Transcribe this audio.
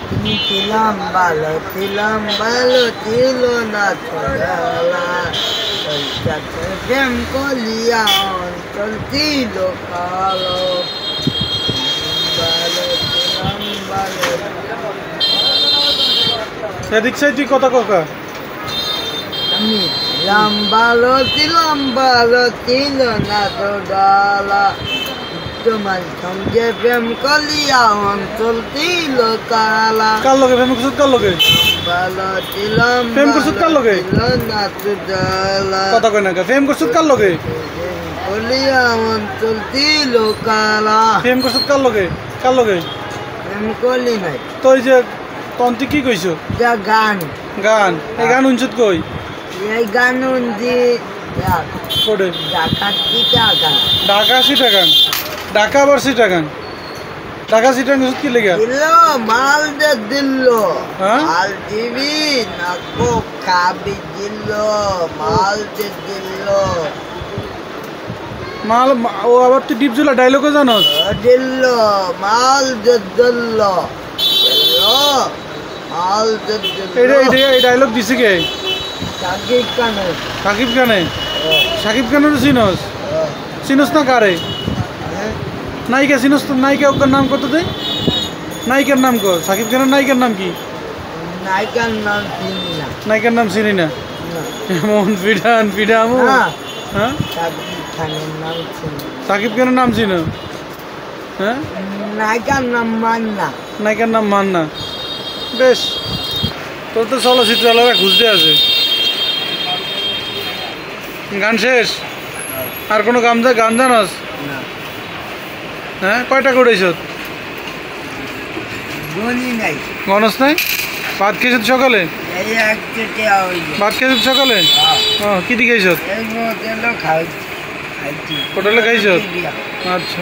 ছিলাম ভালো ছিল না ছোটবেলা সাথে প্রেম কলিয়া অঞ্চল ছিল কালো ভালো এদিক সাইড তুই কথা কাকা আমি ছিলাম ভালো ছিল না ছোটবেলা তোমার সঙ্গে প্রেম কলিয়া অঞ্চল ছিল কালা কার লগে প্রেম করছিস কার লগে ভালো ছিলাম প্রেম করছিস কার লগে না ছোটবেলা কথা কই না প্রেম করছিস কার লগে কলিয়া অঞ্চল ছিল কালা প্রেম করছিস কার লগে প্রেম কলি নাই তো এই যে তন্তি কি কইছো যা গান গান এই গান উনছত কই এই গান উনছি কোডে ঢাকা চিটাগাং ঢাকা সিটাগান ঢাকা আবার সিটাগান ঢাকা সিটাগান কি লেগে দিল মাল দে দিল হ্যাঁ? মাল দিবি না কো খাবি দিল মাল দে দিল মাল ও আবার তুই ডিপজুলা ডায়লগও জানোস দিল মাল দে দিল মাল দে দিল এই ডায়লগ দিছে কে সাকিব খানের সাকিব খানে সাকিব খানের চিনস না কারে নায়িকা চিনস তো নায়িকা ওর নাম কত দে নায়িকার নাম কর সাকিব খানের নায়িকার নাম কি নায়িকার নাম চিনি না নায়িকার নাম চিনি না এমন পিডামু হ্যাঁ সাকিব খানের নাম চিনি সাকিব খানের নাম চিনো হ্যাঁ নায়িকার নাম মান্না নায়িকার নাম মান্না বেশ তোর তো চলচ্চিত্র আলাদা খুঁজতে আছে গান শেষ আর কোনো গান জানাস হ্যাঁ কয়টা করেছ গনি নাই গণস নাই ভাত খেয়েছ সকালে এই একটা হইল ভাত খেয়েছ সকালে ও কি দিয়ে খাইছ এই হোটেলে খাইছি হোটেলে খাইছ আচ্ছা